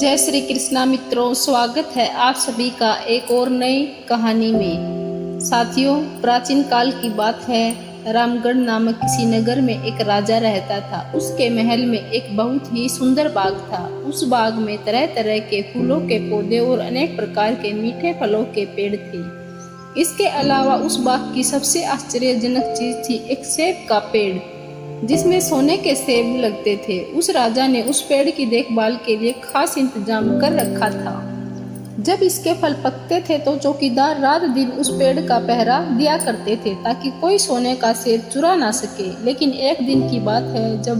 जय श्री कृष्णा मित्रों, स्वागत है आप सभी का एक और नई कहानी में। साथियों, प्राचीन काल की बात है। रामगढ़ नामक किसी नगर में एक राजा रहता था। उसके महल में एक बहुत ही सुंदर बाग था। उस बाग में तरह तरह के फूलों के पौधे और अनेक प्रकार के मीठे फलों के पेड़ थे। इसके अलावा उस बाग की सबसे आश्चर्यजनक चीज थी एक सेब का पेड़, जिसमें सोने के सेब लगते थे। उस राजा ने उस पेड़ की देखभाल के लिए खास इंतजाम कर रखा था। जब इसके फल पकते थे तो चौकीदार रात दिन उस पेड़ का पहरा दिया करते थे ताकि कोई सोने का सेब चुरा ना सके। लेकिन एक दिन की बात है, जब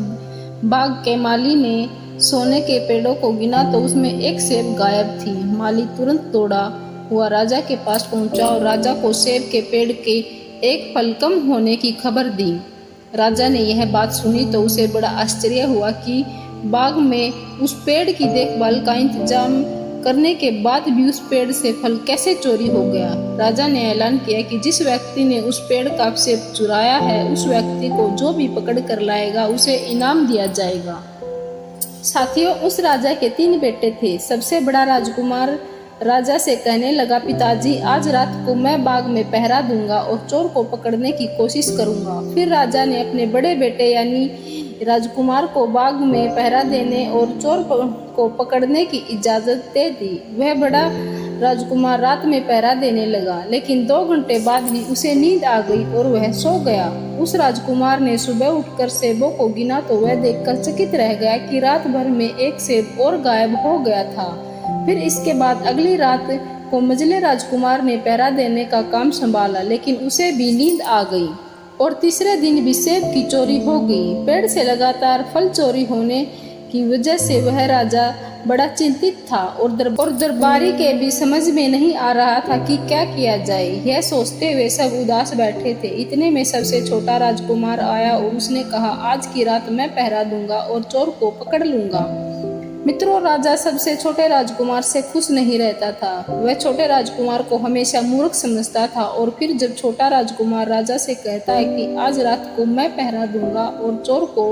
बाग के माली ने सोने के पेड़ों को गिना तो उसमें एक सेब गायब थी। माली तुरंत दौड़ा हुआ राजा के पास पहुंचा और राजा को सेब के पेड़ के एक फल कम होने की खबर दी। राजा ने यह बात सुनी तो उसे बड़ा आश्चर्य हुआ कि बाग में उस पेड़ की देखभाल का इंतजाम करने के बाद भी उस पेड़ से फल कैसे चोरी हो गया। राजा ने ऐलान किया कि जिस व्यक्ति ने उस पेड़ का सेब चुराया है, उस व्यक्ति को जो भी पकड़ कर लाएगा उसे इनाम दिया जाएगा। साथियों, उस राजा के 3 बेटे थे। सबसे बड़ा राजकुमार राजा से कहने लगा, पिताजी, आज रात को मैं बाग में पहरा दूंगा और चोर को पकड़ने की कोशिश करूंगा। फिर राजा ने अपने बड़े बेटे यानी राजकुमार को बाग में पहरा देने और चोर को पकड़ने की इजाजत दे दी। वह बड़ा राजकुमार रात में पहरा देने लगा, लेकिन 2 घंटे बाद ही उसे नींद आ गई और वह सो गया। उस राजकुमार ने सुबह उठकर सेबों को गिना तो वह देखकर चकित रह गया कि रात भर में एक सेब और गायब हो गया था। फिर इसके बाद अगली रात को मझले राजकुमार ने पहरा देने का काम संभाला, लेकिन उसे भी नींद आ गई और तीसरे दिन भी सेब की चोरी हो गई। पेड़ से लगातार फल चोरी होने की वजह से वह राजा बड़ा चिंतित था और दरबारी के भी समझ में नहीं आ रहा था कि क्या किया जाए। यह सोचते हुए सब उदास बैठे थे। इतने में सबसे छोटा राजकुमार आया और उसने कहा, आज की रात मैं पहरा दूंगा और चोर को पकड़ लूंगा। मित्रों, राजा सबसे छोटे राजकुमार से खुश नहीं रहता था। वह छोटे राजकुमार को हमेशा मूर्ख समझता था और फिर जब छोटा राजकुमार राजा से कहता है कि आज रात को मैं पहरा दूंगा और चोर को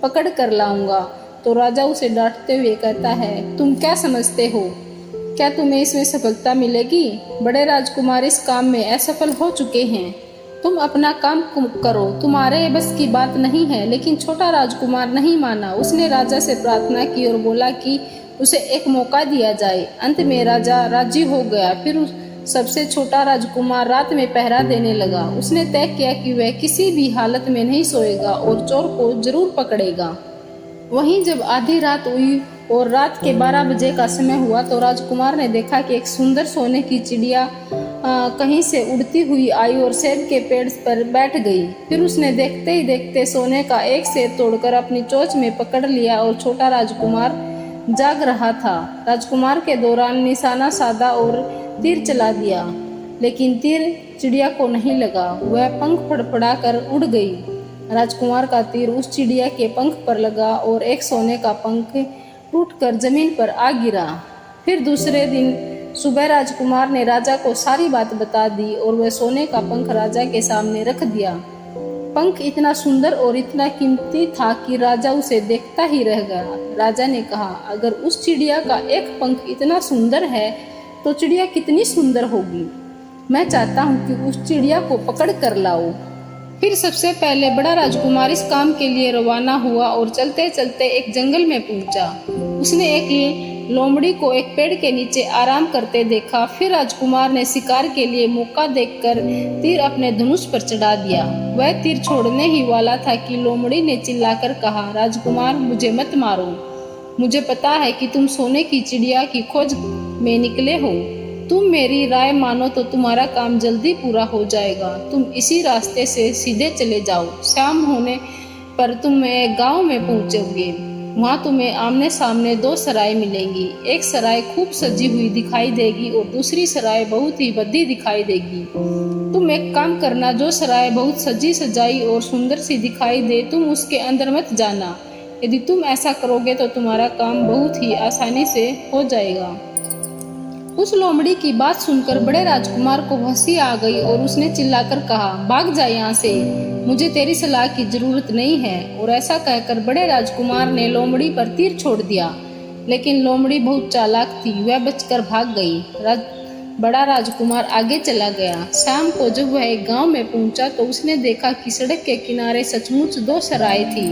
पकड़ कर लाऊंगा, तो राजा उसे डांटते हुए कहता है, तुम क्या समझते हो? क्या तुम्हें इसमें सफलता मिलेगी? बड़े राजकुमार इस काम में असफल हो चुके हैं। तुम अपना काम करो, तुम्हारे बस की बात नहीं है। लेकिन छोटा राजकुमार नहीं माना। उसने राजा से प्रार्थना की और बोला कि उसे एक मौका दिया जाए। अंत में राजा राजी हो गया। फिर सबसे छोटा राजकुमार रात में पहरा देने लगा। उसने तय किया कि वह किसी भी हालत में नहीं सोएगा और चोर को जरूर पकड़ेगा। वहीं जब आधी रात हुई और रात के 12 बजे का समय हुआ तो राजकुमार ने देखा कि एक सुंदर सोने की चिड़िया कहीं से उड़ती हुई आई और सेब के पेड़ पर बैठ गई। फिर उसने देखते ही देखते सोने का एक सेब तोड़कर अपनी चोंच में पकड़ लिया और छोटा राजकुमार जाग रहा था। राजकुमार के दौरान निशाना साधा और तीर चला दिया, लेकिन तीर चिड़िया को नहीं लगा। वह पंख फड़फड़ा कर उड़ गई। राजकुमार का तीर उस चिड़िया के पंख पर लगा और एक सोने का पंख टूटकर जमीन पर आ गिरा। फिर दूसरे दिन सुबह राजकुमार ने राजा को सारी बात बता दी और वह सोने का पंख राजा के सामने रख दिया। पंख इतना सुंदर और इतना कीमती था कि राजा उसे देखता ही रह गया। राजा ने कहा, अगर उस चिड़िया का एक पंख इतना सुंदर है तो चिड़िया कितनी सुंदर होगी। मैं चाहता हूँ कि उस चिड़िया को पकड़ कर लाओ। फिर सबसे पहले बड़ा राजकुमार इस काम के लिए रवाना हुआ और चलते चलते एक जंगल में पहुंचा। उसने एक लोमड़ी को एक पेड़ के नीचे आराम करते देखा। फिर राजकुमार ने शिकार के लिए मौका देखकर तीर अपने धनुष पर चढ़ा दिया। वह तीर छोड़ने ही वाला था कि लोमड़ी ने चिल्लाकर कहा, राजकुमार, मुझे मत मारो। मुझे पता है कि तुम सोने की चिड़िया की खोज में निकले हो। तुम मेरी राय मानो तो तुम्हारा काम जल्दी पूरा हो जाएगा। तुम इसी रास्ते से सीधे चले जाओ। शाम होने पर तुम एक गाँव में पहुंचोगे। वहाँ तुम्हें आमने सामने 2 सराय मिलेंगी। एक सराय खूब सजी हुई दिखाई देगी और दूसरी सराय बहुत ही भद्दी दिखाई देगी। तुम एक काम करना, जो सराय बहुत सजी सजाई और सुंदर सी दिखाई दे, तुम उसके अंदर मत जाना। यदि तुम ऐसा करोगे तो तुम्हारा काम बहुत ही आसानी से हो जाएगा। उस लोमड़ी की बात सुनकर बड़े राजकुमार को हंसी आ गई और उसने चिल्लाकर कहा, भाग जा यहाँ से, मुझे तेरी सलाह की जरूरत नहीं है। और ऐसा कहकर बड़े राजकुमार ने लोमड़ी पर तीर छोड़ दिया। लेकिन लोमड़ी बहुत चालाक थी, वह बचकर भाग गई। बड़ा राजकुमार आगे चला गया। शाम को जब वह एक गांव में पहुंचा तो उसने देखा कि सड़क के किनारे सचमुच 2 सराय थी।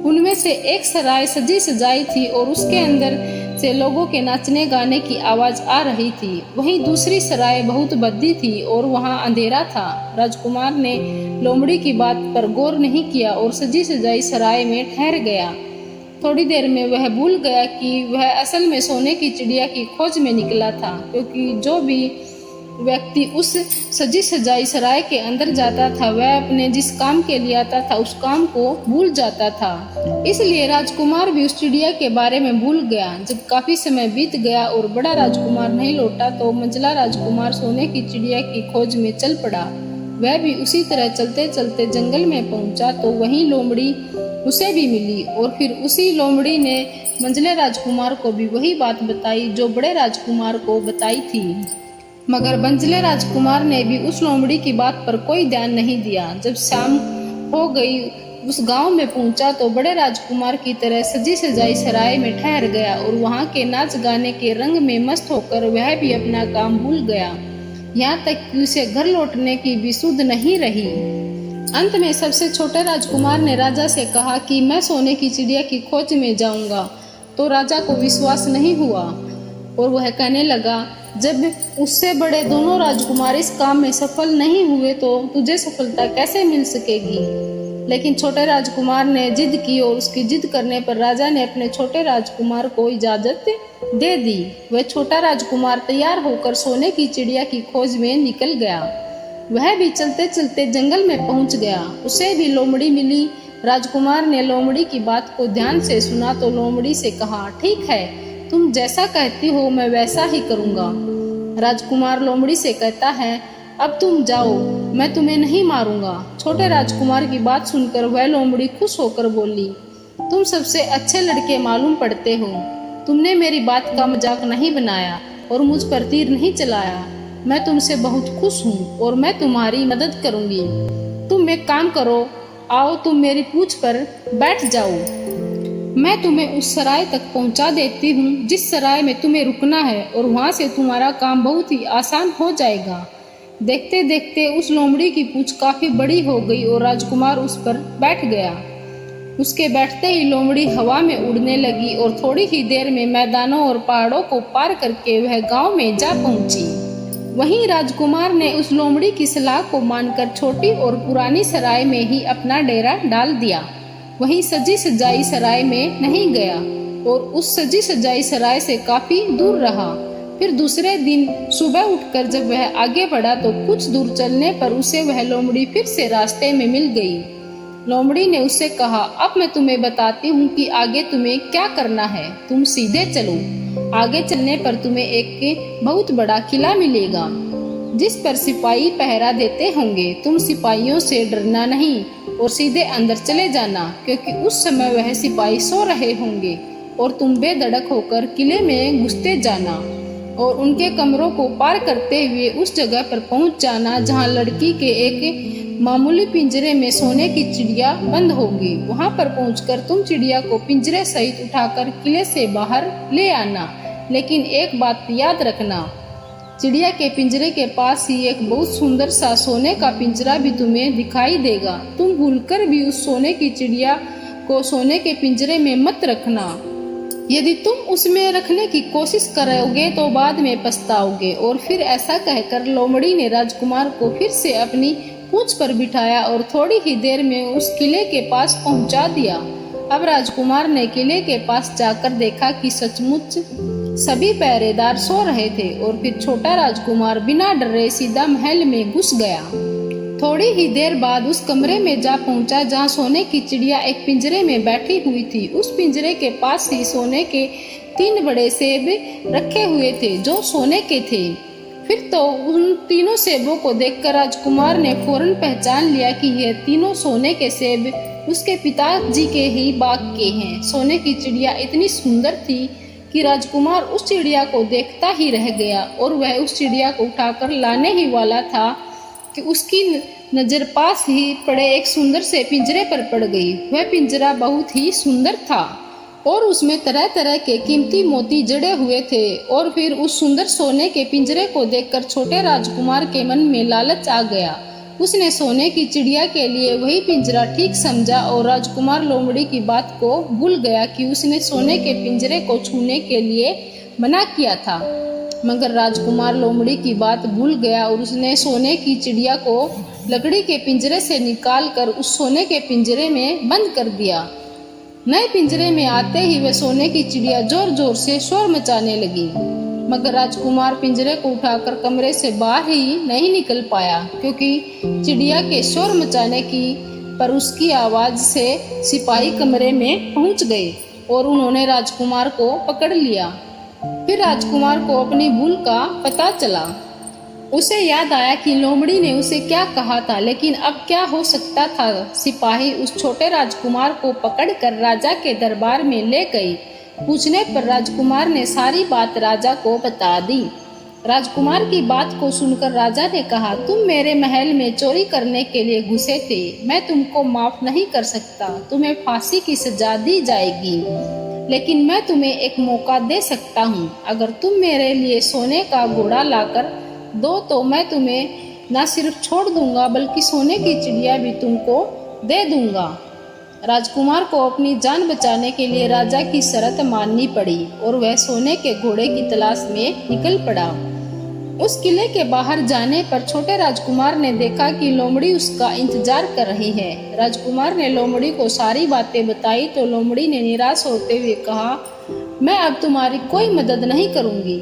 उनमें से एक सराय सजी सजाई थी और उसके अंदर से लोगों के नाचने गाने की आवाज आ रही थी। वहीं दूसरी सराय बहुत भद्दी थी और वहां अंधेरा था। राजकुमार ने लोमड़ी की बात पर गौर नहीं किया और सजी सजाई सराय में ठहर गया। थोड़ी देर में वह भूल गया कि वह असल में सोने की चिड़िया की खोज में निकला था, क्योंकि जो भी व्यक्ति उस सजी सजाई सराय के अंदर जाता था वह अपने जिस काम के लिए आता था उस काम को भूल जाता था। इसलिए राजकुमार भी उस चिड़िया के बारे में भूल गया। जब काफी समय बीत गया और बड़ा राजकुमार नहीं लौटा तो मंझला राजकुमार सोने की चिड़िया की खोज में चल पड़ा। वह भी उसी तरह चलते चलते जंगल में पहुंचा तो वहीं लोमड़ी उसे भी मिली और फिर उसी लोमड़ी ने मंझले राजकुमार को भी वही बात बताई जो बड़े राजकुमार को बताई थी। मगर मंझले राजकुमार ने भी उस लोमड़ी की बात पर कोई ध्यान नहीं दिया। जब शाम हो गई उस गांव में पहुंचा तो बड़े राजकुमार की तरह सजी सजाई सराय में ठहर गया और वहां के नाच गाने के रंग में मस्त होकर वह भी अपना काम भूल गया। यहाँ तक कि उसे घर लौटने की भी सुध नहीं रही। अंत में सबसे छोटे राजकुमार ने राजा से कहा कि मैं सोने की चिड़िया की खोज में जाऊंगा। तो राजा को विश्वास नहीं हुआ और वह कहने लगा, जब उससे बड़े दोनों राजकुमार इस काम में सफल नहीं हुए तो तुझे सफलता कैसे मिल सकेगी। लेकिन छोटे राजकुमार ने जिद की और उसकी जिद करने पर राजा ने अपने छोटे राजकुमार को इजाजत दे दी। वह छोटा राजकुमार तैयार होकर सोने की चिड़िया की खोज में निकल गया। वह भी चलते चलते जंगल में पहुंच गया। उसे भी लोमड़ी मिली। राजकुमार ने लोमड़ी की बात को ध्यान से सुना तो लोमड़ी से कहा, ठीक है, तुम जैसा कहती हो मैं वैसा ही करूंगा। राजकुमार लोमड़ी से कहता है, अब तुम जाओ, मैं तुम्हें नहीं मारूंगा। छोटे राजकुमार की बात सुनकर वह लोमड़ी खुश होकर बोली, तुम सबसे अच्छे लड़के मालूम पड़ते हो। तुमने मेरी बात का मजाक नहीं बनाया और मुझ पर तीर नहीं चलाया। मैं तुमसे बहुत खुश हूँ और मैं तुम्हारी मदद करूंगी। तुम एक काम करो, आओ तुम मेरी पूंछ पर बैठ जाओ। मैं तुम्हें उस सराय तक पहुंचा देती हूँ जिस सराय में तुम्हें रुकना है और वहां से तुम्हारा काम बहुत ही आसान हो जाएगा। देखते देखते उस लोमड़ी की पूंछ काफी बड़ी हो गई और राजकुमार उस पर बैठ गया। उसके बैठते ही लोमड़ी हवा में उड़ने लगी और थोड़ी ही देर में मैदानों और पहाड़ों को पार करके वह गांव में जा पहुंची। वहीं राजकुमार ने उस लोमड़ी की सलाह को मानकर छोटी और पुरानी सराय में ही अपना डेरा डाल दिया। वहीं सजी सजाई सराय में नहीं गया और उस सजी सजाई सराय से काफी दूर रहा। फिर दूसरे दिन सुबह उठकर जब वह आगे बढ़ा तो कुछ दूर चलने पर उसे वह लोमड़ी फिर से रास्ते में मिल गई। लोमड़ी ने उससे कहा, अब मैं तुम्हें बताती हूँ कि आगे तुम्हें क्या करना है। तुम सीधे चलो। आगे चलने पर तुम्हें एक बहुत बड़ा किला मिलेगा जिस पर सिपाही पहरा देते होंगे। तुम सिपाहियों से डरना नहीं और सीधे अंदर चले जाना, क्योंकि उस समय वह सिपाही सो रहे होंगे और तुम बेधड़क होकर किले में घुसते जाना और उनके कमरों को पार करते हुए उस जगह पर पहुंच जाना जहां लड़की के एक मामूली पिंजरे में सोने की चिड़िया बंद होगी। वहां पर पहुंचकर तुम चिड़िया को पिंजरे सहित उठाकर किले से बाहर ले आना। लेकिन एक बात याद रखना, चिड़िया के पिंजरे के पास ही एक बहुत सुंदर सा सोने का पिंजरा भी तुम्हें दिखाई देगा। तुम भूलकर भी उस सोने की चिड़िया को सोने के पिंजरे में मत रखना। यदि तुम उसमें रखने की कोशिश करोगे तो बाद में पछताओगे। और फिर ऐसा कहकर लोमड़ी ने राजकुमार को फिर से अपनी पूंछ पर बिठाया और थोड़ी ही देर में उस किले के पास पहुंचा दिया। अब राजकुमार ने किले के पास जाकर देखा कि सचमुच सभी पहरेदार सो रहे थे और फिर छोटा राजकुमार बिना डरे सीधा महल में घुस गया। थोड़ी ही देर बाद उस कमरे में जा पहुंचा जहां सोने की चिड़िया एक पिंजरे में बैठी हुई थी। उस पिंजरे के पास ही सोने के 3 बड़े सेब रखे हुए थे जो सोने के थे। फिर तो उन तीनों सेबों को देखकर राजकुमार ने फौरन पहचान लिया कि यह तीनों सोने के सेब उसके पिताजी के ही बाग के हैं। सोने की चिड़िया इतनी सुंदर थी कि राजकुमार उस चिड़िया को देखता ही रह गया और वह उस चिड़िया को उठाकर लाने ही वाला था कि उसकी नजर पास ही पड़े एक सुंदर से पिंजरे पर पड़ गई। वह पिंजरा बहुत ही सुंदर था और उसमें तरह तरह के कीमती मोती जड़े हुए थे। और फिर उस सुंदर सोने के पिंजरे को देखकर छोटे राजकुमार के मन में लालच आ गया। उसने सोने की चिड़िया के लिए वही पिंजरा ठीक समझा और राजकुमार लोमड़ी की बात को भूल गया कि उसने सोने के पिंजरे को छूने के लिए मना किया था। मगर राजकुमार लोमड़ी की बात भूल गया और उसने सोने की चिड़िया को लकड़ी के पिंजरे से निकालकर उस सोने के पिंजरे में बंद कर दिया। नए पिंजरे में आते ही वह सोने की चिड़िया जोर जोर से शोर मचाने लगी, मगर राजकुमार पिंजरे को उठाकर कमरे से बाहर ही नहीं निकल पाया, क्योंकि चिड़िया के शोर मचाने की पर उसकी आवाज से सिपाही कमरे में पहुंच गए और उन्होंने राजकुमार को पकड़ लिया। फिर राजकुमार को अपनी भूल का पता चला। उसे याद आया कि लोमड़ी ने उसे क्या कहा था, लेकिन अब क्या हो सकता था। सिपाही उस छोटे राजकुमार को पकड़कर राजा के दरबार में ले गए। पूछने पर राजकुमार ने सारी बात राजा को बता दी। राजकुमार की बात को सुनकर राजा ने कहा, तुम मेरे महल में चोरी करने के लिए घुसे थे, मैं तुमको माफ नहीं कर सकता, तुम्हें फांसी की सजा दी जाएगी, लेकिन मैं तुम्हें एक मौका दे सकता हूँ। अगर तुम मेरे लिए सोने का घोड़ा लाकर दो तो मैं तुम्हें न सिर्फ छोड़ दूंगा बल्कि सोने की चिड़िया भी तुमको दे दूंगा। राजकुमार को अपनी जान बचाने के लिए राजा की शर्त माननी पड़ी और वह सोने के घोड़े की तलाश में निकल पड़ा। उस किले के बाहर जाने पर छोटे राजकुमार ने देखा कि लोमड़ी उसका इंतजार कर रही है। राजकुमार ने लोमड़ी को सारी बातें बताई तो लोमड़ी ने निराश होते हुए कहा, मैं अब तुम्हारी कोई मदद नहीं करूंगी।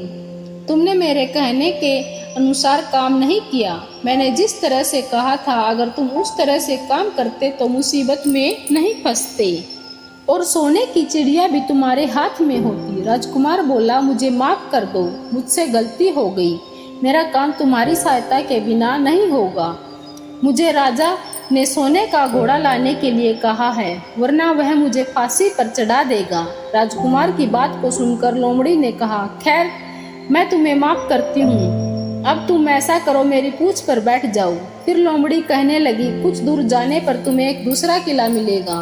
तुमने मेरे कहने के अनुसार काम नहीं किया। मैंने जिस तरह से कहा था, अगर तुम उस तरह से काम करते तो मुसीबत में नहीं फंसते और सोने की चिड़िया भी तुम्हारे हाथ में होती। राजकुमार बोला, मुझे माफ कर दो, मुझसे गलती हो गई, मेरा काम तुम्हारी सहायता के बिना नहीं होगा। मुझे राजा ने सोने का घोड़ा लाने के लिए कहा है, वरना वह मुझे फांसी पर चढ़ा देगा। राजकुमार की बात को सुनकर लोमड़ी ने कहा, खैर मैं तुम्हें माफ करती हूँ, अब तुम ऐसा करो, मेरी पूंछ पर बैठ जाओ। फिर लोमड़ी कहने लगी, कुछ दूर जाने पर तुम्हें एक दूसरा किला मिलेगा।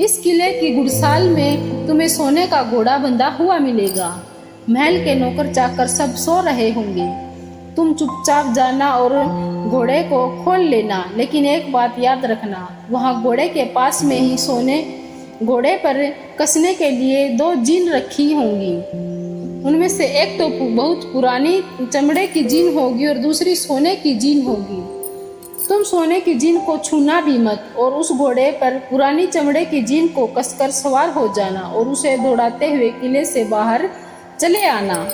इस किले की गुड़साल में तुम्हें सोने का घोड़ा बंधा हुआ मिलेगा। महल के नौकर चाकर सब सो रहे होंगे। तुम चुपचाप जाना और घोड़े को खोल लेना, लेकिन एक बात याद रखना, वहाँ घोड़े के पास में ही सोने घोड़े पर कसने के लिए 2 जीन रखी होंगी। उनमें से एक तो बहुत पुरानी चमड़े की जीन होगी और दूसरी सोने की जीन होगी। तुम सोने की जीन को छूना भी मत और उस घोड़े पर पुरानी चमड़े की जीन को कसकर सवार हो जाना और उसे दौड़ाते हुए किले से बाहर चले आना।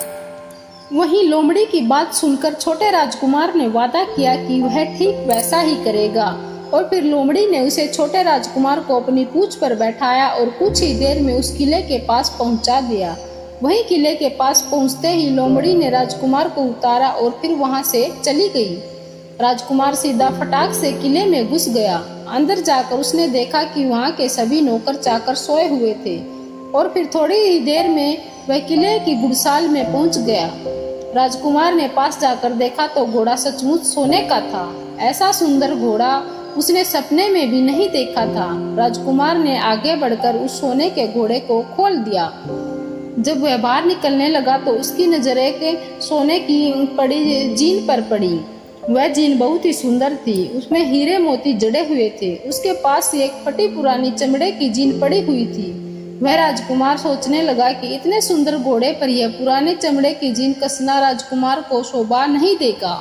वहीं लोमड़ी की बात सुनकर छोटे राजकुमार ने वादा किया कि वह ठीक वैसा ही करेगा और फिर लोमड़ी ने उसे छोटे राजकुमार को अपनी पूंछ पर बैठाया और कुछ ही देर में उस किले के पास पहुंचा दिया। वहीं किले के पास पहुंचते ही लोमड़ी ने राजकुमार को उतारा और फिर वहां से चली गई। राजकुमार सीधा फटाक से किले में घुस गया। अंदर जाकर उसने देखा कि वहां के सभी नौकर चाकर सोए हुए थे और फिर थोड़ी ही देर में वह किले की गुड़साल में पहुंच गया। राजकुमार ने पास जाकर देखा तो घोड़ा सचमुच सोने का था। ऐसा सुंदर घोड़ा उसने सपने में भी नहीं देखा था। राजकुमार ने आगे बढ़कर उस सोने के घोड़े को खोल दिया। जब वह बाहर निकलने लगा तो उसकी नजर एक सोने की पड़ी जीन पर पड़ी। वह जीन बहुत ही सुंदर थी, उसमें हीरे मोती जड़े हुए थे। उसके पास एक फटी पुरानी चमड़े की जीन पड़ी हुई थी। वह राजकुमार सोचने लगा कि इतने सुंदर घोड़े पर यह पुराने चमड़े की जीन कसना राजकुमार को शोभा नहीं देगा।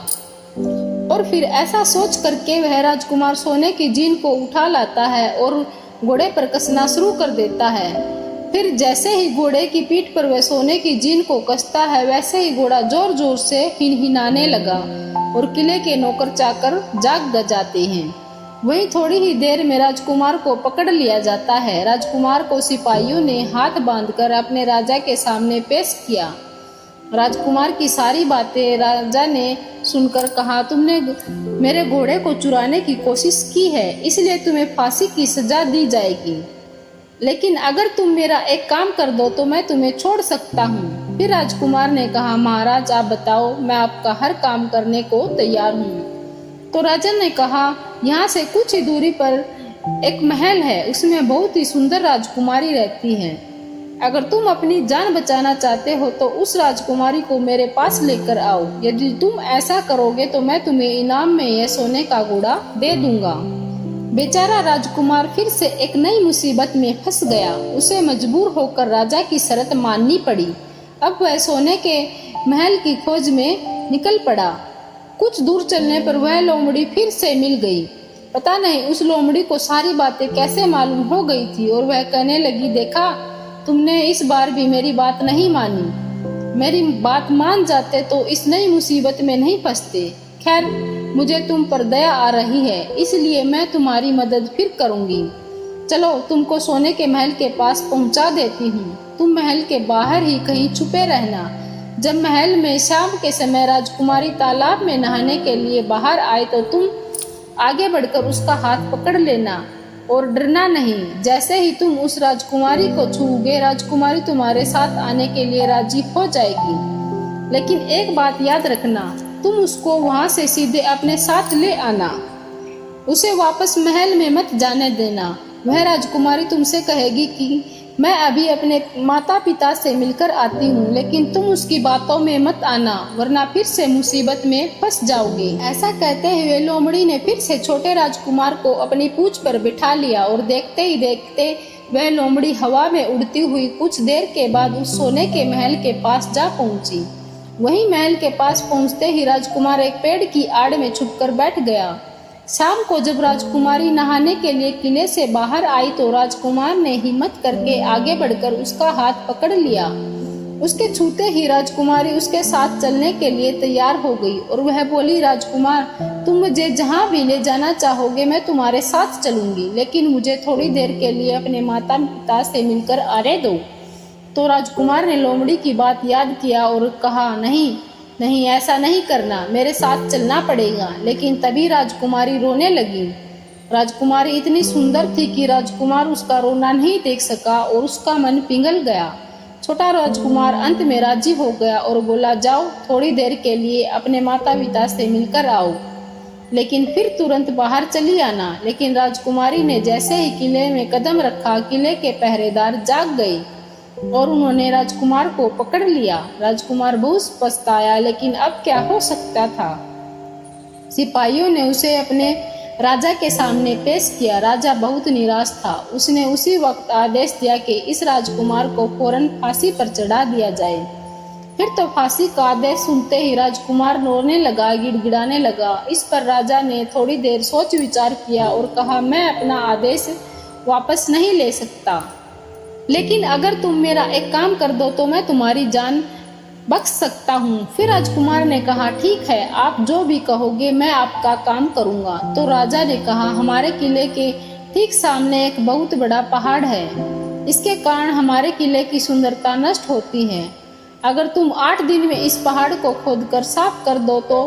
और फिर ऐसा सोच करके वह राजकुमार सोने की जीन को उठा लाता है और घोड़े पर कसना शुरू कर देता है। फिर जैसे ही घोड़े की पीठ पर वह सोने की जीन को कसता है, वैसे ही घोड़ा जोर जोर से हिनहिनाने लगा और किले के नौकर चाकर जाग जाते हैं। वहीं थोड़ी ही देर में राजकुमार को पकड़ लिया जाता है। राजकुमार को सिपाहियों ने हाथ बांधकर अपने राजा के सामने पेश किया। राजकुमार की सारी बातें राजा ने सुनकर कहा, तुमने मेरे घोड़े को चुराने की कोशिश की है, इसलिए तुम्हें फांसी की सजा दी जाएगी, लेकिन अगर तुम मेरा एक काम कर दो तो मैं तुम्हें छोड़ सकता हूँ। फिर राजकुमार ने कहा, महाराज आप बताओ, मैं आपका हर काम करने को तैयार हूँ। तो राजा ने कहा, यहाँ से कुछ ही दूरी पर एक महल है, उसमें बहुत ही सुंदर राजकुमारी रहती है। अगर तुम अपनी जान बचाना चाहते हो तो उस राजकुमारी को मेरे पास लेकर आओ। यदि तुम ऐसा करोगे तो मैं तुम्हें इनाम में यह सोने का घोड़ा दे दूंगा। बेचारा राजकुमार फिर से एक नई मुसीबत में फंस गया। उसे मजबूर होकर राजा की शर्त माननी पड़ी। अब वह सोने के महल की खोज में निकल पड़ा। कुछ दूर चलने पर वह लोमड़ी फिर से मिल गई। पता नहीं उस लोमड़ी को सारी बातें कैसे मालूम हो गई थी और वह कहने लगी, देखा, तुमने इस बार भी मेरी बात नहीं मानी। मेरी बात मान जाते तो इस नई मुसीबत में नहीं फंसते। खैर, मुझे तुम पर दया आ रही है, इसलिए मैं तुम्हारी मदद फिर करूंगी। चलो, तुमको सोने के महल के पास पहुंचा देती हूँ। तुम महल के बाहर ही कहीं छुपे रहना। जब महल में शाम के समय राजकुमारी तालाब में नहाने के लिए बाहर आए तो तुम आगे बढ़कर उसका हाथ पकड़ लेना और डरना नहीं। जैसे ही तुम उस राजकुमारी को छूओगे, राजकुमारी तुम्हारे साथ आने के लिए राजी हो जाएगी। लेकिन एक बात याद रखना, तुम उसको वहां से सीधे अपने साथ ले आना। उसे वापस महल में मत जाने देना। वह राजकुमारी तुमसे कहेगी कि मैं अभी अपने माता पिता से मिलकर आती हूँ, लेकिन तुम उसकी बातों में मत आना, वरना फिर से मुसीबत में फंस जाओगे। ऐसा कहते हुए लोमड़ी ने फिर से छोटे राजकुमार को अपनी पूंछ पर बिठा लिया और देखते ही देखते वह लोमड़ी हवा में उड़ती हुई कुछ देर के बाद उस सोने के महल के पास जा पहुंची। वहीं महल के पास पहुंचते ही राजकुमार एक पेड़ की आड़ में छुपकर बैठ गया। शाम को जब राजकुमारी नहाने के लिए किले से बाहर आई तो राजकुमार ने हिम्मत करके आगे बढ़कर उसका हाथ पकड़ लिया। उसके छूते ही राजकुमारी उसके साथ चलने के लिए तैयार हो गई और वह बोली, राजकुमार, तुम मुझे जहाँ भी ले जाना चाहोगे मैं तुम्हारे साथ चलूंगी, लेकिन मुझे थोड़ी देर के लिए अपने माता पिता से मिलकर आने दो। तो राजकुमार ने लोमड़ी की बात याद किया और कहा, नहीं नहीं, ऐसा नहीं करना, मेरे साथ चलना पड़ेगा। लेकिन तभी राजकुमारी रोने लगी। राजकुमारी इतनी सुंदर थी कि राजकुमार उसका रोना नहीं देख सका और उसका मन पिघल गया। छोटा राजकुमार अंत में राजी हो गया और बोला, जाओ, थोड़ी देर के लिए अपने माता पिता से मिलकर आओ, लेकिन फिर तुरंत बाहर चली आना। लेकिन राजकुमारी ने जैसे ही किले में कदम रखा, किले के पहरेदार जाग गए और उन्होंने राजकुमार को पकड़ लिया। राजकुमार बहुत पछताया, लेकिन अब क्या हो सकता था। सिपाहियों ने उसे अपने राजा के सामने पेश किया। राजा बहुत निराश था। उसने उसी वक्त आदेश दिया कि इस राजकुमार को फौरन फांसी पर चढ़ा दिया जाए। फिर तो फांसी का आदेश सुनते ही राजकुमार रोने लगा, गिड़गिड़ाने लगा। इस पर राजा ने थोड़ी देर सोच विचार किया और कहा, मैं अपना आदेश वापस नहीं ले सकता, लेकिन अगर तुम मेरा एक काम कर दो तो मैं तुम्हारी जान बख्श सकता हूँ। फिर राजकुमार ने कहा, ठीक है, आप जो भी कहोगे मैं आपका काम करूँगा। तो राजा ने कहा, हमारे किले के ठीक सामने एक बहुत बड़ा पहाड़ है। इसके कारण हमारे किले की सुंदरता नष्ट होती है। अगर तुम 8 दिन में इस पहाड़ को खोदकर साफ कर दो तो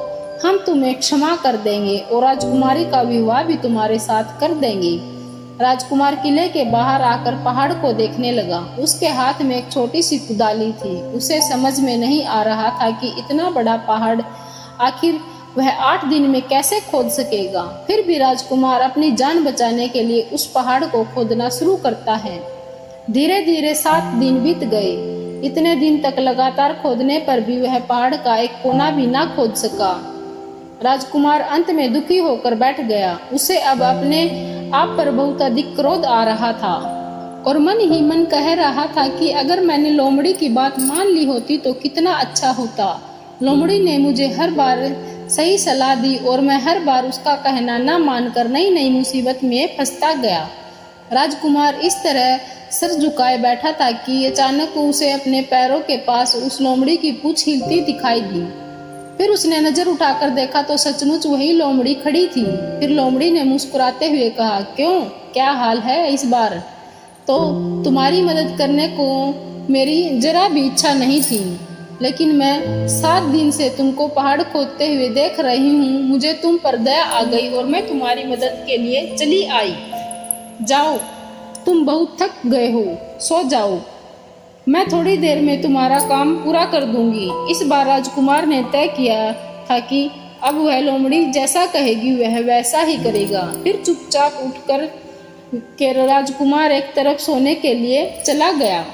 हम तुम्हें क्षमा कर देंगे और राजकुमारी का विवाह भी तुम्हारे साथ कर देंगे। राजकुमार किले के बाहर आकर पहाड़ को देखने लगा। उसके हाथ में एक छोटी सी कुदाली थी। उसे समझ में नहीं आ रहा था कि इतना बड़ा पहाड़ आखिर वह 8 दिन में कैसे खोद सकेगा। फिर भी राजकुमार अपनी जान बचाने के लिए उस पहाड़ को खोदना शुरू करता है। धीरे धीरे 7 दिन बीत गए। इतने दिन तक लगातार खोदने पर भी वह पहाड़ का एक कोना भी ना खोद सका। राजकुमार अंत में दुखी होकर बैठ गया। उसे अब अपने आप पर बहुत अधिक क्रोध आ रहा था और मन ही मन कह रहा था कि अगर मैंने लोमड़ी की बात मान ली होती तो कितना अच्छा होता। लोमड़ी ने मुझे हर बार सही सलाह दी और मैं हर बार उसका कहना न मानकर नई नई मुसीबत में फंसता गया। राजकुमार इस तरह सर झुकाए बैठा था कि अचानक उसे अपने पैरों के पास उस लोमड़ी की पूंछ हिलती दिखाई दी। फिर उसने नजर उठाकर देखा तो सचमुच वही लोमड़ी खड़ी थी। फिर लोमड़ी ने मुस्कुराते हुए कहा, क्यों, क्या हाल है इस बार? तो तुम्हारी मदद करने को मेरी जरा भी इच्छा नहीं थी, लेकिन मैं 7 दिन से तुमको पहाड़ खोदते हुए देख रही हूँ। मुझे तुम पर दया आ गई और मैं तुम्हारी मदद के लिए चली आई। जाओ, तुम बहुत थक गए हो, सो जाओ, मैं थोड़ी देर में तुम्हारा काम पूरा कर दूंगी। इस बार राजकुमार ने तय किया था कि अब वह लोमड़ी जैसा कहेगी वह वैसा ही करेगा। फिर चुपचाप उठकर के राजकुमार एक तरफ सोने के लिए चला गया।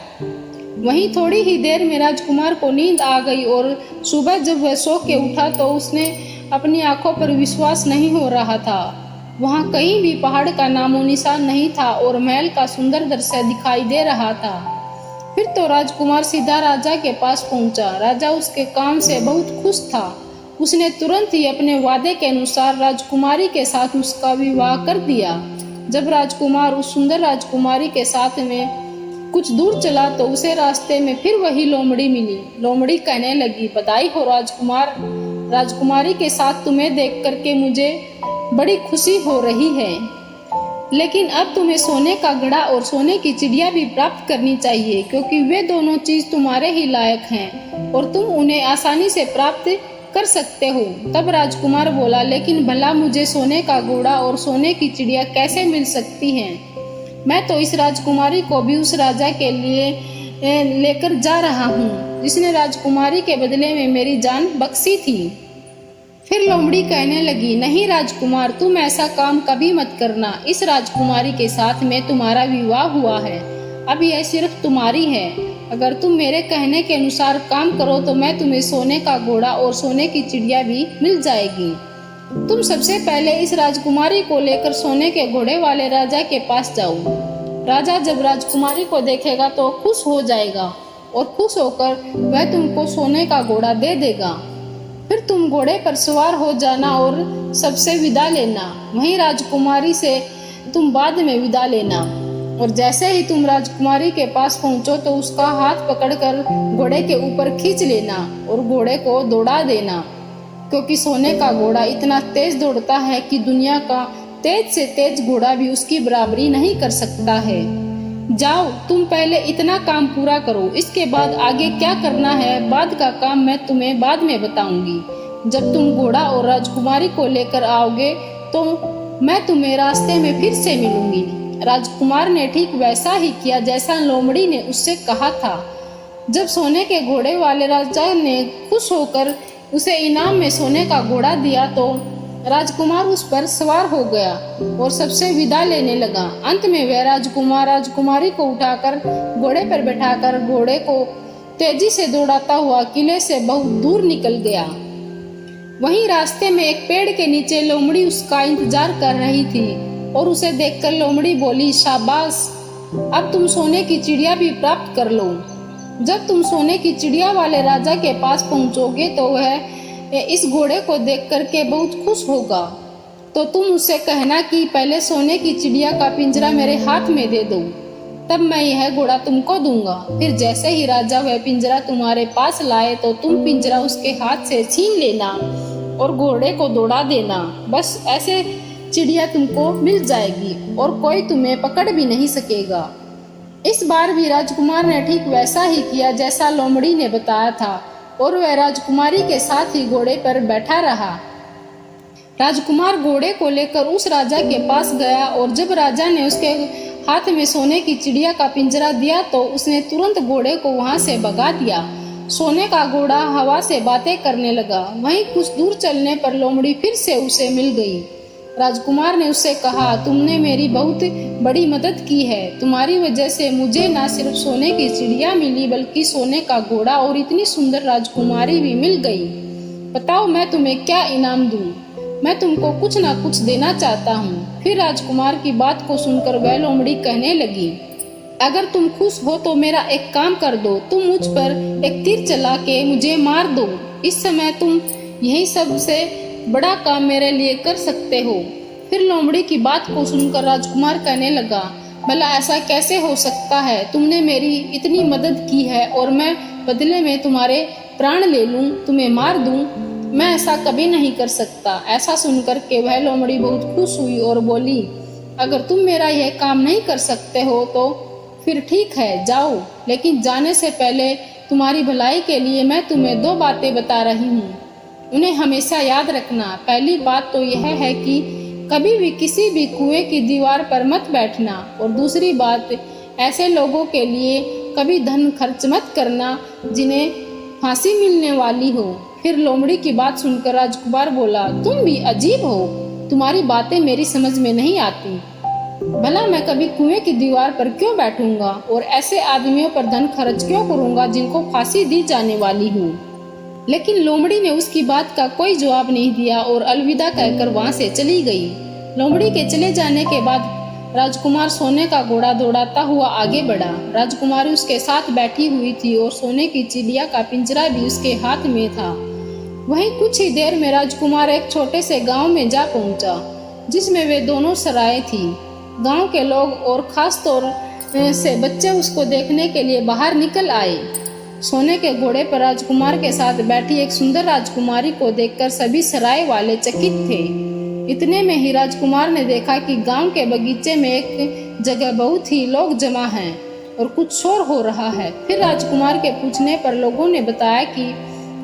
वहीं थोड़ी ही देर में राजकुमार को नींद आ गई और सुबह जब वह सो के उठा तो उसने अपनी आंखों पर विश्वास नहीं हो रहा था। वहां कहीं भी पहाड़ का नामो निशान नहीं था और महल का सुंदर दृश्य दिखाई दे रहा था। फिर तो राजकुमार सीधा राजा के पास पहुंचा। राजा उसके काम से बहुत खुश था। उसने तुरंत ही अपने वादे के अनुसार राजकुमारी के साथ उसका विवाह कर दिया। जब राजकुमार उस सुंदर राजकुमारी के साथ में कुछ दूर चला तो उसे रास्ते में फिर वही लोमड़ी मिली। लोमड़ी कहने लगी, बधाई हो राजकुमार, राजकुमारी के साथ तुम्हें देख करके मुझे बड़ी खुशी हो रही है। लेकिन अब तुम्हें सोने का घड़ा और सोने की चिड़िया भी प्राप्त करनी चाहिए, क्योंकि वे दोनों चीज तुम्हारे ही लायक हैं और तुम उन्हें आसानी से प्राप्त कर सकते हो। तब राजकुमार बोला, लेकिन भला मुझे सोने का घोड़ा और सोने की चिड़िया कैसे मिल सकती हैं? मैं तो इस राजकुमारी को भी उस राजा के लिए लेकर जा रहा हूँ जिसने राजकुमारी के बदले में मेरी जान बख्शी थी। फिर लोमड़ी कहने लगी, नहीं राजकुमार, तुम ऐसा काम कभी मत करना। इस राजकुमारी के साथ में तुम्हारा विवाह हुआ है, अब यह सिर्फ तुम्हारी है। अगर तुम मेरे कहने के अनुसार काम करो तो मैं तुम्हें सोने का घोड़ा और सोने की चिड़िया भी मिल जाएगी। तुम सबसे पहले इस राजकुमारी को लेकर सोने के घोड़े वाले राजा के पास जाओ। राजा जब राजकुमारी को देखेगा तो खुश हो जाएगा और खुश होकर वह तुमको सोने का घोड़ा दे देगा। फिर तुम घोड़े पर सवार हो जाना और सबसे विदा लेना। वहीं राजकुमारी से तुम बाद में विदा लेना। और जैसे ही तुम राजकुमारी के पास पहुंचो तो उसका हाथ पकड़कर घोड़े के ऊपर खींच लेना और घोड़े को दौड़ा देना, क्योंकि सोने का घोड़ा इतना तेज दौड़ता है कि दुनिया का तेज से तेज घोड़ा भी उसकी बराबरी नहीं कर सकता है। जाओ, तुम पहले इतना काम पूरा करो, इसके बाद आगे क्या करना है बाद का काम मैं तुम्हें बाद में बताऊंगी। जब तुम घोड़ा और राजकुमारी को लेकर आओगे तो मैं तुम्हें रास्ते में फिर से मिलूंगी। राजकुमार ने ठीक वैसा ही किया जैसा लोमड़ी ने उससे कहा था। जब सोने के घोड़े वाले राजा ने खुश होकर उसे इनाम में सोने का घोड़ा दिया तो राजकुमार उस पर सवार हो गया और सबसे विदा लेने लगा। अंत में वह राजकुमार राजकुमारी को उठाकर घोड़े पर बैठाकर घोड़े को तेजी से दौड़ाता हुआ किले से बहुत दूर निकल गया। वहीं रास्ते में एक पेड़ के नीचे लोमड़ी उसका इंतजार कर रही थी और उसे देखकर लोमड़ी बोली, शाबाश, अब तुम सोने की चिड़िया भी प्राप्त कर लो। जब तुम सोने की चिड़िया वाले राजा के पास पहुंचोगे तो वह इस घोड़े को देख करके बहुत खुश होगा। तो तुम उससे कहना कि पहले सोने की चिड़िया का पिंजरा मेरे हाथ में दे दो, तब मैं यह घोड़ा तुमको दूंगा। फिर जैसे ही राजा वह पिंजरा तुम्हारे पास लाए तो तुम पिंजरा उसके हाथ से छीन लेना और घोड़े को दौड़ा देना। बस ऐसे चिड़िया तुमको मिल जाएगी और कोई तुम्हें पकड़ भी नहीं सकेगा। इस बार भी राजकुमार ने ठीक वैसा ही किया जैसा लोमड़ी ने बताया था और वह राजकुमारी के साथ ही घोड़े पर बैठा रहा। राजकुमार घोड़े को लेकर उस राजा के पास गया और जब राजा ने उसके हाथ में सोने की चिड़िया का पिंजरा दिया तो उसने तुरंत घोड़े को वहां से भगा दिया। सोने का घोड़ा हवा से बातें करने लगा। वहीं कुछ दूर चलने पर लोमड़ी फिर से उसे मिल गई। राजकुमार ने उससे कहा, तुमने मेरी बहुत बड़ी मदद की है। तुम्हारी वजह से मुझे न सिर्फ सोने की चिड़िया मिली बल्कि सोने का घोड़ा और इतनी सुंदर राजकुमारी भी मिल गई। बताओ मैं तुम्हें क्या इनाम दूं? मैं तुमको कुछ ना कुछ देना चाहता हूँ। फिर राजकुमार की बात को सुनकर वह लोमड़ी कहने लगी, अगर तुम खुश हो तो मेरा एक काम कर दो, तुम मुझ पर एक तीर चला के मुझे मार दो। इस समय तुम यही सबसे बड़ा काम मेरे लिए कर सकते हो। फिर लोमड़ी की बात को सुनकर राजकुमार कहने लगा, भला ऐसा कैसे हो सकता है? तुमने मेरी इतनी मदद की है और मैं बदले में तुम्हारे प्राण ले लूं, तुम्हें मार दूं? मैं ऐसा कभी नहीं कर सकता। ऐसा सुनकर के वह लोमड़ी बहुत खुश हुई और बोली, अगर तुम मेरा यह काम नहीं कर सकते हो तो फिर ठीक है, जाओ, लेकिन जाने से पहले तुम्हारी भलाई के लिए मैं तुम्हें 2 बातें बता रही हूँ, उन्हें हमेशा याद रखना। पहली बात तो यह है कि कभी भी किसी भी कुएं की दीवार पर मत बैठना और दूसरी बात, ऐसे लोगों के लिए कभी धन खर्च मत करना जिन्हें फांसी मिलने वाली हो। फिर लोमड़ी की बात सुनकर राजकुमार बोला, तुम भी अजीब हो, तुम्हारी बातें मेरी समझ में नहीं आती। भला मैं कभी कुएं की दीवार पर क्यों बैठूंगा और ऐसे आदमियों पर धन खर्च क्यों करूंगा जिनको फांसी दी जाने वाली हो। लेकिन लोमड़ी ने उसकी बात का कोई जवाब नहीं दिया और अलविदा कहकर वहां से चली गई। लोमड़ी के चले जाने के बाद राजकुमार सोने का घोड़ा दौड़ाता हुआ आगे बढ़ा। राजकुमारी उसके साथ बैठी हुई थी और सोने की चिड़िया का पिंजरा भी उसके हाथ में था। वहीं कुछ ही देर में राजकुमार एक छोटे से गांव में जा पहुंचा जिसमें वे दोनों सराय थी। गांव के लोग और खास तौर से बच्चे उसको देखने के लिए बाहर निकल आए। सोने के घोड़े पर राजकुमार के साथ बैठी एक सुंदर राजकुमारी को देखकर सभी सराय वाले चकित थे। इतने में ही राजकुमार ने देखा कि गांव के बगीचे में एक जगह बहुत ही लोग जमा हैं और कुछ शोर हो रहा है। फिर राजकुमार के पूछने पर लोगों ने बताया कि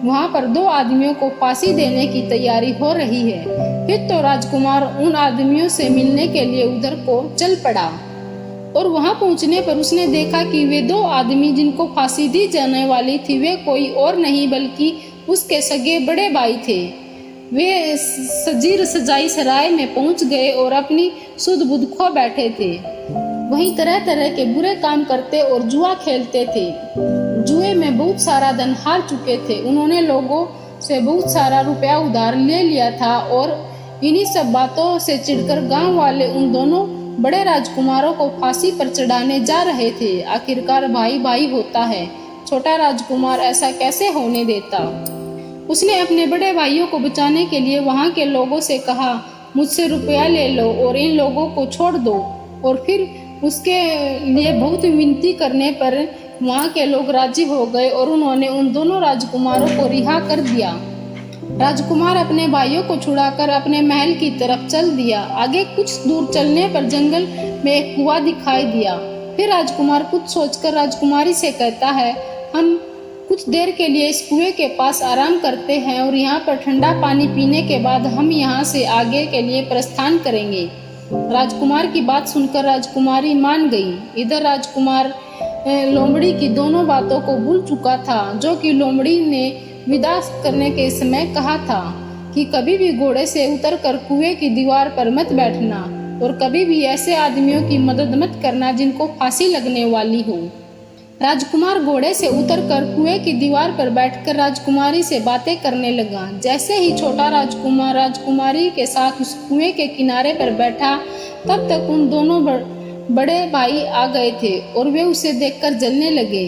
वहां पर 2 आदमियों को फांसी देने की तैयारी हो रही है। फिर तो राजकुमार उन आदमियों से मिलने के लिए उधर को चल पड़ा और वहां पहुंचने पर उसने देखा कि वे 2 आदमी जिनको फांसी दी जाने वाली थी वे कोई और नहीं बल्कि उसके सगे बड़े भाई थे। वे सजीर सजाई सराय में पहुंच गए और अपनी सुध बुध खो बैठे थे। वहीं तरह तरह के बुरे काम करते और जुआ खेलते थे। जुए में बहुत सारा धन हार चुके थे। उन्होंने लोगों से बहुत सारा रुपया उधार ले लिया था और इन्हीं सब बातों से चिढ़कर गांव वाले उन दोनों बड़े राजकुमारों को फांसी पर चढ़ाने जा रहे थे। आखिरकार भाई भाई होता है, छोटा राजकुमार ऐसा कैसे होने देता। उसने अपने बड़े भाइयों को बचाने के लिए वहां के लोगों से कहा, मुझसे रुपया ले लो और इन लोगों को छोड़ दो। और फिर उसके लिए बहुत विनती करने पर वहां के लोग राजी हो गए और उन्होंने उन दोनों राजकुमारों को रिहा कर दिया। राजकुमार अपने भाइयों को छुड़ाकर अपने महल की तरफ चल दिया। आगे कुछ दूर चलने पर जंगल में एक कुआं दिखाई दिया। फिर राजकुमार कुछ सोचकर राजकुमारी से कहता है, हम कुछ देर के लिए इस कुएं के पास आराम करते हैं और यहाँ पर ठंडा पानी पीने के बाद हम यहाँ से आगे के लिए प्रस्थान करेंगे। राजकुमार की बात सुनकर राजकुमारी मान गई। इधर राजकुमार लोमड़ी की दोनों बातों को भूल चुका था जो कि लोमड़ी ने विदा करने के समय कहा था कि कभी भी घोड़े से उतरकर कुएं की दीवार पर मत बैठना और कभी भी ऐसे आदमियों की मदद मत करना जिनको फांसी लगने वाली हो। राजकुमार घोड़े से उतरकर कुएं की दीवार पर बैठकर राजकुमारी से बातें करने लगा। जैसे ही छोटा राजकुमार राजकुमारी के साथ उस कुएं के किनारे पर बैठा तब तक उन दोनों बड़े भाई आ गए थे और वे उसे देखकर जलने लगे।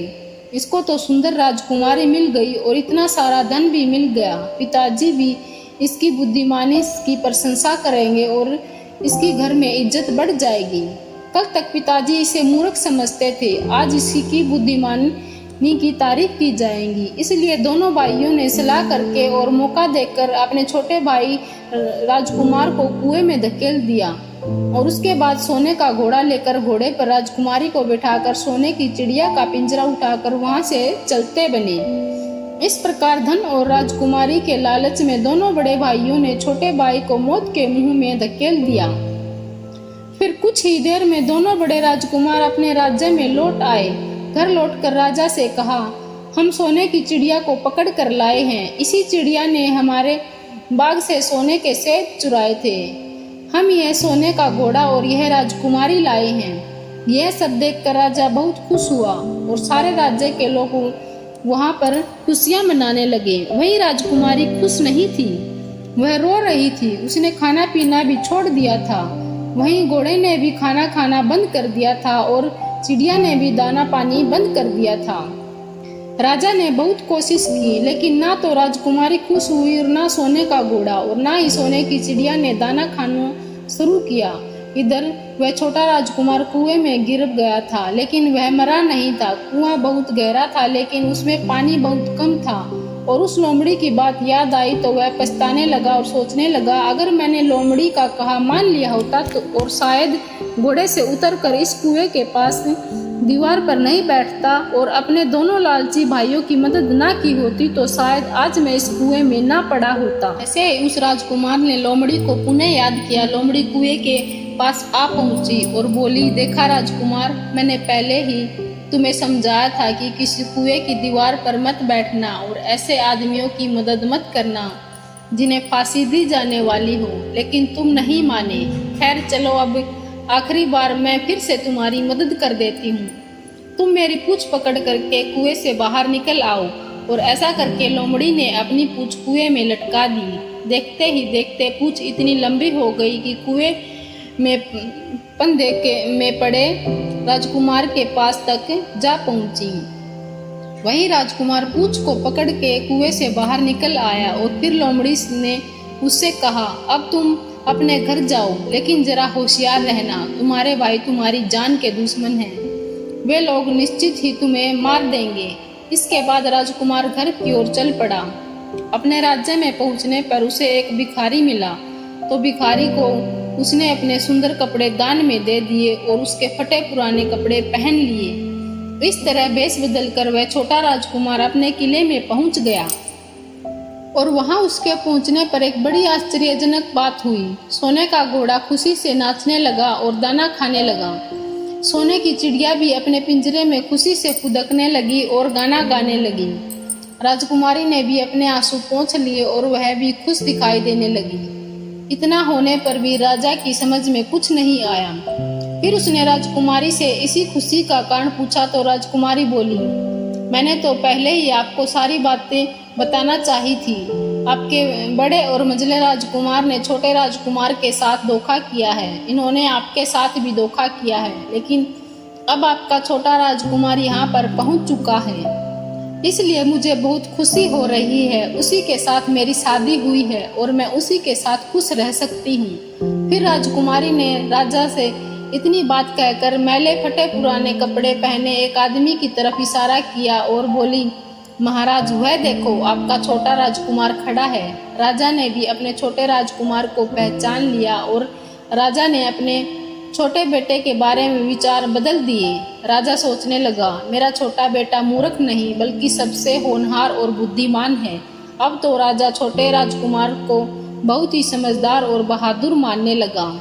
इसको तो सुंदर राजकुमारी मिल गई और इतना सारा धन भी मिल गया। पिताजी भी इसकी बुद्धिमानी की प्रशंसा करेंगे और इसकी घर में इज्जत बढ़ जाएगी। कल तक पिताजी इसे मूर्ख समझते थे, आज इसकी बुद्धिमानी की तारीफ की जाएगी। इसलिए दोनों भाइयों ने सलाह करके और मौका देखकर अपने छोटे भाई राजकुमार को कुएं में धकेल दिया और उसके बाद सोने का घोड़ा लेकर घोड़े पर राजकुमारी को बिठाकर सोने की चिड़िया का पिंजरा उठाकर वहां से चलते बने। इस प्रकार धन और राजकुमारी के लालच में दोनों बड़े भाइयों ने छोटे भाई को मौत के मुंह में धकेल दिया। फिर कुछ ही देर में दोनों बड़े राजकुमार अपने राज्य में लौट आए। घर लौटकर राजा से कहा, हम सोने की चिड़िया को पकड़ कर लाए हैं। इसी चिड़िया ने हमारे बाग से सोने के सेब चुराए थे। हम यह सोने का घोड़ा और यह राजकुमारी लाए हैं। यह सब देखकर राजा बहुत खुश हुआ और सारे राज्य के लोग वहां पर खुशियां मनाने लगे। वही राजकुमारी खुश नहीं थी, वह रो रही थी। उसने खाना पीना भी छोड़ दिया था। वहीं घोड़े ने भी खाना खाना बंद कर दिया था और चिड़िया ने भी दाना पानी बंद कर दिया था। राजा ने बहुत कोशिश की लेकिन ना तो राजकुमारी खुश हुई और ना सोने का घोड़ा और ना ही सोने की चिड़िया ने दाना खाना शुरू किया। इधर वह छोटा राजकुमार कुएं में गिर गया था लेकिन वह मरा नहीं था। कुआं बहुत गहरा था लेकिन उसमें पानी बहुत कम था और उस लोमड़ी की बात याद आई तो वह पछताने लगा और सोचने लगा, अगर मैंने लोमड़ी का कहा मान लिया होता तो और शायद घोड़े से उतरकर इस कुएं के पास दीवार पर नहीं बैठता और अपने दोनों लालची भाइयों की मदद ना की होती तो शायद आज मैं इस कुएं में ना पड़ा होता। ऐसे उस राजकुमार ने लोमड़ी को पुनः याद किया। लोमड़ी कुएं के पास आ पहुंची और बोली, देखा राजकुमार, मैंने पहले ही तुम्हें समझाया था कि किसी कुएं की दीवार पर मत बैठना और ऐसे आदमियों की मदद मत करना जिन्हें फांसी दी जाने वाली हो, लेकिन तुम नहीं माने। खैर चलो, अब आखिरी बार मैं फिर से तुम्हारी मदद कर देती हूँ। तुम मेरी पूंछ पकड़ करके कुएं से बाहर निकल आओ। और ऐसा करके लोमड़ी ने अपनी पूंछ कुएं में लटका दी। देखते ही देखते पूंछ इतनी लंबी हो गई कि कुएं में फंदे में पड़े राजकुमार के पास तक जा पहुंची। वही राजकुमार पूंछ को पकड़ के कुएं से बाहर निकल आया और फिर लोमड़ी ने उससे कहा, अब तुम अपने घर जाओ, लेकिन जरा होशियार रहना, तुम्हारे भाई तुम्हारी जान के दुश्मन हैं। वे लोग निश्चित ही तुम्हें मार देंगे। इसके बाद राजकुमार घर की ओर चल पड़ा। अपने राज्य में पहुंचने पर उसे एक भिखारी मिला, तो भिखारी को उसने अपने सुंदर कपड़े दान में दे दिए और उसके फटे पुराने कपड़े पहन लिए। इस तरह भेष बदल कर वह छोटा राजकुमार अपने किले में पहुंच गया। और वहां उसके पहुंचने पर एक बड़ी आश्चर्यजनक बात हुई। सोने का घोड़ा खुशी से नाचने लगा और दाना खाने लगा। सोने की चिड़िया भी अपने पिंजरे में खुशी से फुदकने लगी और गाना गाने लगी। राजकुमारी ने भी अपने आंसू पोंछ लिए और वह भी खुश दिखाई देने लगी। इतना होने पर भी राजा की समझ में कुछ नहीं आया। फिर उसने राजकुमारी से इसी खुशी का कारण पूछा तो राजकुमारी बोली, मैंने तो पहले ही आपको सारी बातें बताना चाही थी। आपके बड़े और मंझले राजकुमार ने छोटे राजकुमार के साथ धोखा किया है। इन्होंने आपके साथ भी धोखा किया है, लेकिन अब आपका छोटा राजकुमार यहाँ पर पहुँच चुका है, इसलिए मुझे बहुत खुशी हो रही है। उसी के साथ मेरी शादी हुई है और मैं उसी के साथ खुश रह सकती हूँ। फिर राजकुमारी ने राजा से इतनी बात कहकर मैले फटे पुराने कपड़े पहने एक आदमी की तरफ इशारा किया और बोली, महाराज वह देखो, आपका छोटा राजकुमार खड़ा है। राजा ने भी अपने छोटे राजकुमार को पहचान लिया और राजा ने अपने छोटे बेटे के बारे में विचार बदल दिए। राजा सोचने लगा, मेरा छोटा बेटा मूर्ख नहीं बल्कि सबसे होनहार और बुद्धिमान है। अब तो राजा छोटे राजकुमार को बहुत ही समझदार और बहादुर मानने लगा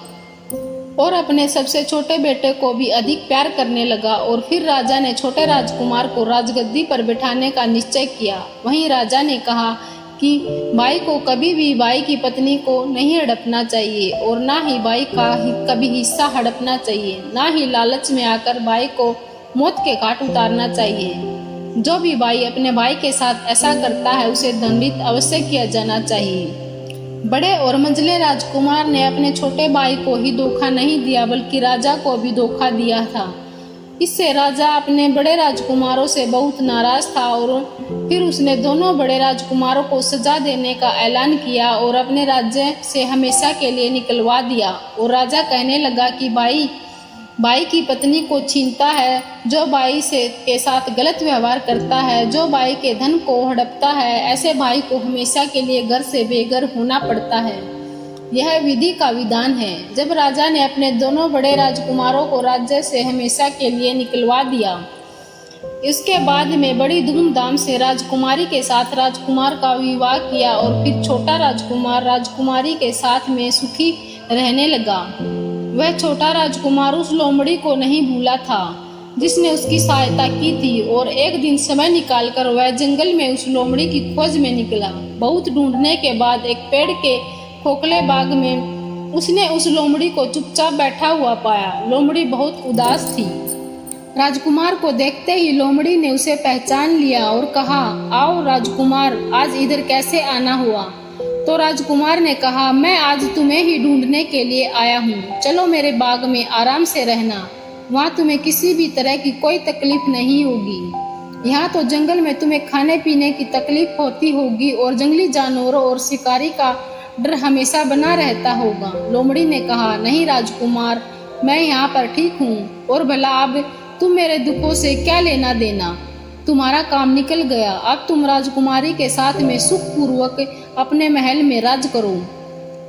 और अपने सबसे छोटे बेटे को भी अधिक प्यार करने लगा। और फिर राजा ने छोटे राजकुमार को राजगद्दी पर बिठाने का निश्चय किया। वहीं राजा ने कहा कि भाई को कभी भी भाई की पत्नी को नहीं हड़पना चाहिए और ना ही भाई का कभी हिस्सा हड़पना चाहिए, ना ही लालच में आकर भाई को मौत के घाट उतारना चाहिए। जो भी भाई अपने भाई के साथ ऐसा करता है उसे दंडित अवश्य किया जाना चाहिए। बड़े और मंझले राजकुमार ने अपने छोटे भाई को ही धोखा नहीं दिया बल्कि राजा को भी धोखा दिया था। इससे राजा अपने बड़े राजकुमारों से बहुत नाराज था और फिर उसने दोनों बड़े राजकुमारों को सजा देने का ऐलान किया और अपने राज्य से हमेशा के लिए निकलवा दिया। और राजा कहने लगा कि भाई की पत्नी को छीनता है, जो भाई से के साथ गलत व्यवहार करता है, जो भाई के धन को हड़पता है, ऐसे भाई को हमेशा के लिए घर से बेघर होना पड़ता है। यह विधि का विधान है। जब राजा ने अपने दोनों बड़े राजकुमारों को राज्य से हमेशा के लिए निकलवा दिया, इसके बाद में बड़ी धूमधाम से राजकुमारी के साथ राजकुमार का विवाह किया और फिर छोटा राजकुमार राजकुमारी के साथ में सुखी रहने लगा। वह छोटा राजकुमार उस लोमड़ी को नहीं भूला था जिसने उसकी सहायता की थी और एक दिन समय निकालकर वह जंगल में उस लोमड़ी की खोज में निकला। बहुत ढूंढने के बाद एक पेड़ के खोखले बाग में उसने उस लोमड़ी को चुपचाप बैठा हुआ पाया। लोमड़ी बहुत उदास थी। राजकुमार को देखते ही लोमड़ी ने उसे पहचान लिया और कहा, आओ राजकुमार, आज इधर कैसे आना हुआ? तो राजकुमार ने कहा, मैं आज तुम्हें ही ढूंढने के लिए आया हूँ। चलो मेरे बाग में आराम से रहना, वहाँ तुम्हें किसी भी तरह की कोई तकलीफ नहीं होगी। यहाँ तो जंगल में तुम्हें खाने पीने की तकलीफ होती होगी और जंगली जानवरों और शिकारी का डर हमेशा बना रहता होगा। लोमड़ी ने कहा, नहीं राजकुमार, मैं यहाँ पर ठीक हूँ और भला अब तुम मेरे दुखों से क्या लेना देना? तुम्हारा काम निकल गया, अब तुम राजकुमारी के साथ में सुखपूर्वक अपने महल में राज करो।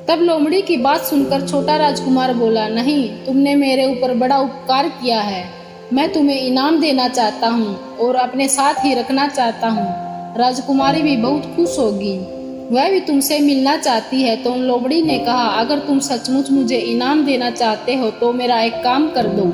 तब लोमड़ी की बात सुनकर छोटा राजकुमार बोला, नहीं, तुमने मेरे ऊपर बड़ा उपकार किया है, मैं तुम्हें इनाम देना चाहता हूँ और अपने साथ ही रखना चाहता हूँ। राजकुमारी भी बहुत खुश होगी, वह भी तुमसे मिलना चाहती है। तो लोमड़ी ने कहा, अगर तुम सचमुच मुझे इनाम देना चाहते हो तो मेरा एक काम कर दो।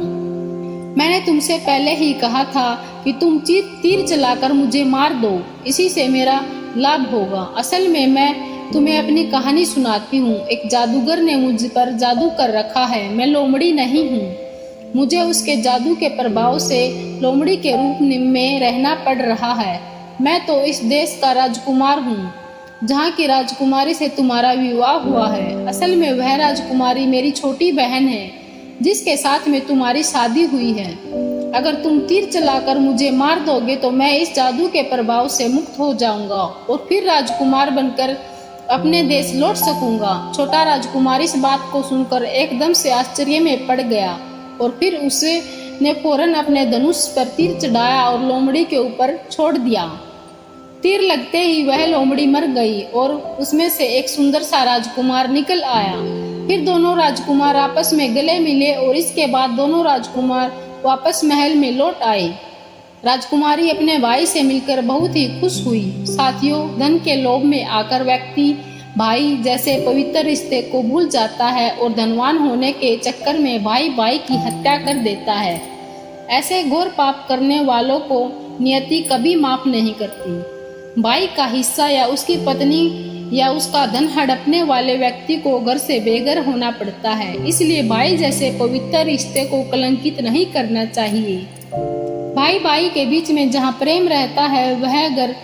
मैंने तुमसे पहले ही कहा था कि तुम तीर चलाकर मुझे मार दो, इसी से मेरा लाभ होगा। असल में मैं तुम्हें अपनी कहानी सुनाती हूँ। एक जादूगर ने मुझ पर जादू कर रखा है। मैं लोमड़ी नहीं हूँ। मुझे उसके जादू के प्रभाव से लोमड़ी के रूप में रहना पड़ रहा है। मैं तो इस देश का राजकुमार हूँ जहाँ की राजकुमारी से तुम्हारा विवाह हुआ है। असल में वह राजकुमारी मेरी छोटी बहन है जिसके साथ में तुम्हारी शादी हुई है। अगर तुम तीर चलाकर मुझे मार दोगे तो मैं इस जादू के प्रभाव से मुक्त हो जाऊंगा और फिर राजकुमार बनकर अपने देश लौट सकूंगा। छोटा राजकुमार इस बात को सुनकर एकदम से आश्चर्य में पड़ गया और फिर उसने फौरन अपने धनुष पर तीर चढ़ाया और लोमड़ी के ऊपर छोड़ दिया। तीर लगते ही वह लोमड़ी मर गई और उसमें से एक सुंदर सा राजकुमार निकल आया। फिर दोनों राजकुमार आपस में गले मिले और इसके बाद दोनों राजकुमार वापस महल में लौट आए। राजकुमारी अपने भाई से मिलकर बहुत ही खुश हुई। साथियों, धन के लोभ में आकर व्यक्ति भाई जैसे पवित्र रिश्ते को भूल जाता है और धनवान होने के चक्कर में भाई भाई की हत्या कर देता है। ऐसे घोर पाप करने वालों को नियति कभी माफ नहीं करती। भाई का हिस्सा या उसकी पत्नी या उसका धन हड़पने वाले व्यक्ति को घर से बेघर होना पड़ता है। इसलिए भाई जैसे पवित्र रिश्ते को कलंकित नहीं करना चाहिए। भाई भाई के बीच में जहाँ प्रेम रहता है वह घर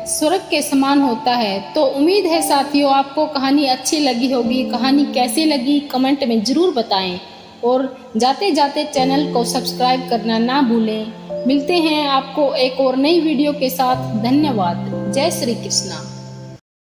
स्वर्ग के समान होता है। तो उम्मीद है साथियों आपको कहानी अच्छी लगी होगी। कहानी कैसी लगी कमेंट में जरूर बताएं और जाते जाते चैनल को सब्सक्राइब करना ना भूलें। मिलते हैं आपको एक और नई वीडियो के साथ। धन्यवाद। जय श्री कृष्णा।